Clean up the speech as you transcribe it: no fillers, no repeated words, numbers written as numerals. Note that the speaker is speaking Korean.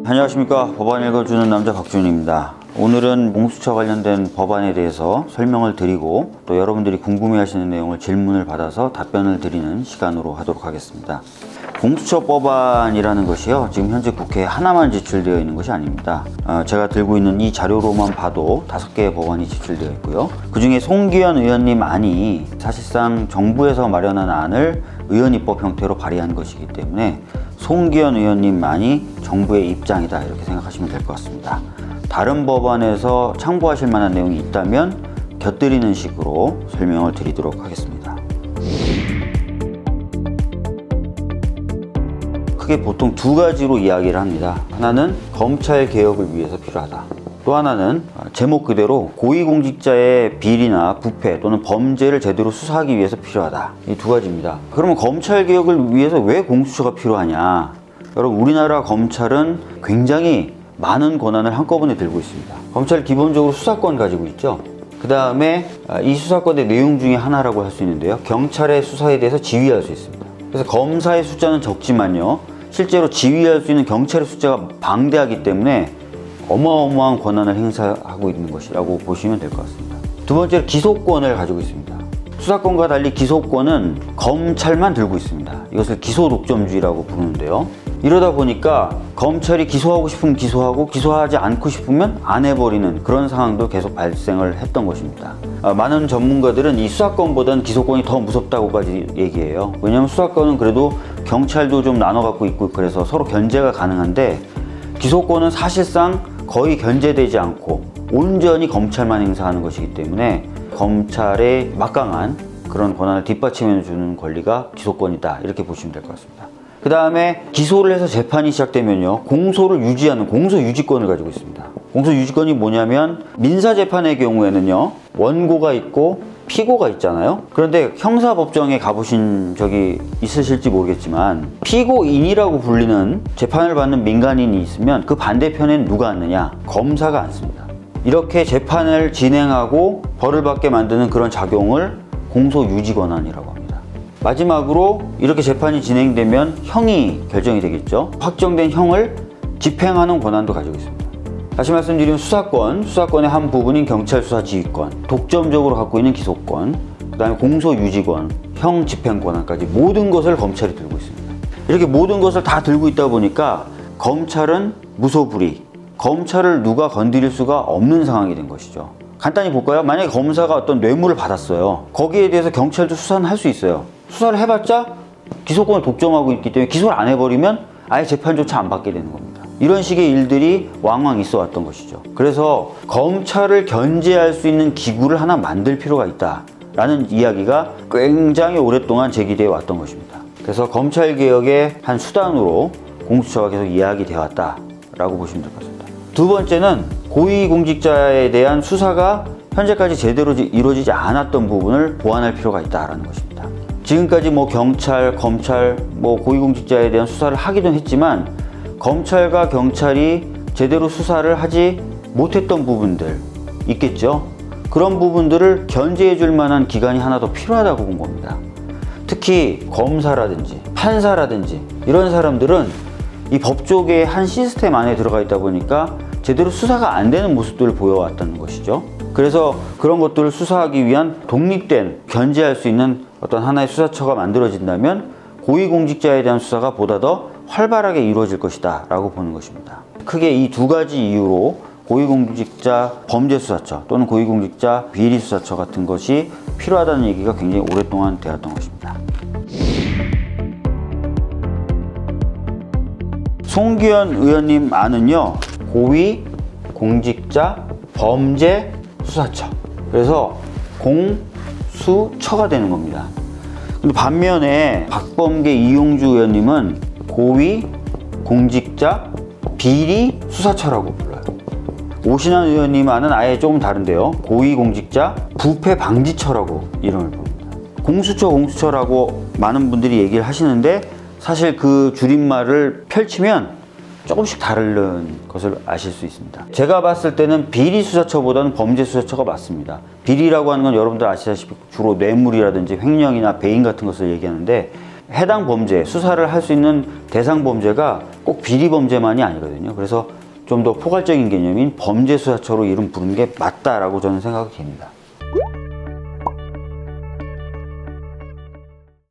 안녕하십니까. 법안 읽어주는 남자 박준입니다. 오늘은 공수처 관련된 법안에 대해서 설명을 드리고 또 여러분들이 궁금해하시는 내용을 질문을 받아서 답변을 드리는 시간으로 하도록 하겠습니다. 공수처 법안이라는 것이요, 지금 현재 국회에 하나만 제출되어 있는 것이 아닙니다. 제가 들고 있는 이 자료로만 봐도 5개의 법안이 제출되어 있고요. 그 중에 송기현 의원님 안이 사실상 정부에서 마련한 안을 의원입법 형태로 발의한 것이기 때문에 송기현 의원님만이 정부의 입장이다, 이렇게 생각하시면 될 것 같습니다. 다른 법안에서 참고하실 만한 내용이 있다면 곁들이는 식으로 설명을 드리도록 하겠습니다. 크게 보통 두 가지로 이야기를 합니다. 하나는 검찰 개혁을 위해서 필요하다. 또 하나는 제목 그대로 고위공직자의 비리나 부패 또는 범죄를 제대로 수사하기 위해서 필요하다. 이 두 가지입니다. 그러면 검찰 개혁을 위해서 왜 공수처가 필요하냐? 여러분, 우리나라 검찰은 굉장히 많은 권한을 한꺼번에 들고 있습니다. 검찰 기본적으로 수사권 가지고 있죠. 그 다음에 이 수사권의 내용 중에 하나라고 할 수 있는데요, 경찰의 수사에 대해서 지휘할 수 있습니다. 그래서 검사의 숫자는 적지만요, 실제로 지휘할 수 있는 경찰의 숫자가 방대하기 때문에 어마어마한 권한을 행사하고 있는 것이라고 보시면 될 것 같습니다. 두 번째로 기소권을 가지고 있습니다. 수사권과 달리 기소권은 검찰만 들고 있습니다. 이것을 기소독점주의라고 부르는데요, 이러다 보니까 검찰이 기소하고 싶으면 기소하고 기소하지 않고 싶으면 안 해버리는 그런 상황도 계속 발생을 했던 것입니다. 많은 전문가들은 이 수사권보다는 기소권이 더 무섭다고까지 얘기해요. 왜냐하면 수사권은 그래도 경찰도 좀 나눠 갖고 있고 그래서 서로 견제가 가능한데, 기소권은 사실상 거의 견제되지 않고 온전히 검찰만 행사하는 것이기 때문에 검찰의 막강한 그런 권한을 뒷받침해 주는 권리가 기소권이다, 이렇게 보시면 될 것 같습니다. 그 다음에 기소를 해서 재판이 시작되면요, 공소를 유지하는 공소유지권을 가지고 있습니다. 공소유지권이 뭐냐면, 민사재판의 경우에는요, 원고가 있고 피고가 있잖아요. 그런데 형사법정에 가보신 적이 있으실지 모르겠지만, 피고인이라고 불리는 재판을 받는 민간인이 있으면 그 반대편엔 누가 앉느냐? 검사가 앉습니다. 이렇게 재판을 진행하고 벌을 받게 만드는 그런 작용을 공소유지권한이라고 합니다. 마지막으로 이렇게 재판이 진행되면 형이 결정이 되겠죠. 확정된 형을 집행하는 권한도 가지고 있습니다. 다시 말씀드리면 수사권의 한 부분인 경찰 수사 지휘권, 독점적으로 갖고 있는 기소권, 그 다음에 공소유지권, 형 집행 권한까지 모든 것을 검찰이 들고 있습니다. 이렇게 모든 것을 다 들고 있다 보니까 검찰은 무소불위, 검찰을 누가 건드릴 수가 없는 상황이 된 것이죠. 간단히 볼까요? 만약에 검사가 어떤 뇌물을 받았어요. 거기에 대해서 경찰도 수사는 할 수 있어요. 수사를 해봤자 기소권을 독점하고 있기 때문에 기소를 안 해버리면 아예 재판조차 안 받게 되는 겁니다. 이런 식의 일들이 왕왕 있어 왔던 것이죠. 그래서 검찰을 견제할 수 있는 기구를 하나 만들 필요가 있다라는 이야기가 굉장히 오랫동안 제기되어 왔던 것입니다. 그래서 검찰개혁의 한 수단으로 공수처가 계속 이야기되어 왔다라고 보시면 될 것 같습니다. 두 번째는 고위공직자에 대한 수사가 현재까지 제대로 이루어지지 않았던 부분을 보완할 필요가 있다는 것입니다. 지금까지 경찰, 검찰, 고위공직자에 대한 수사를 하기도 했지만 검찰과 경찰이 제대로 수사를 하지 못했던 부분들 있겠죠. 그런 부분들을 견제해 줄 만한 기관이 하나 더 필요하다고 본 겁니다. 특히 검사라든지 판사라든지 이런 사람들은 이 법조계의 한 시스템 안에 들어가 있다 보니까 제대로 수사가 안 되는 모습들을 보여왔다는 것이죠. 그래서 그런 것들을 수사하기 위한 독립된, 견제할 수 있는 어떤 하나의 수사처가 만들어진다면 고위공직자에 대한 수사가 보다 더 활발하게 이루어질 것이다 라고 보는 것입니다. 크게 이 두 가지 이유로 고위공직자 범죄수사처 또는 고위공직자 비리수사처 같은 것이 필요하다는 얘기가 굉장히 오랫동안 되었던 것입니다. 송기현 의원님 안은요, 고위공직자 범죄수사처, 그래서 공수처가 되는 겁니다. 근데 반면에 박범계 이용주 의원님은 고위공직자 비리수사처라고 불러요. 오신환 의원님 안은 아예 조금 다른데요, 고위공직자 부패방지처라고 이름을 부릅니다. 공수처라고 많은 분들이 얘기를 하시는데, 사실 그 줄임말을 펼치면 조금씩 다른 것을 아실 수 있습니다. 제가 봤을 때는 비리수사처보다는 범죄수사처가 맞습니다. 비리라고 하는 건 여러분들 아시다시피 주로 뇌물이라든지 횡령이나 배임 같은 것을 얘기하는데, 해당 범죄, 수사를 할 수 있는 대상 범죄가 꼭 비리 범죄만이 아니거든요. 그래서 좀 더 포괄적인 개념인 범죄수사처로 이름 부르는 게 맞다라고 저는 생각이 됩니다.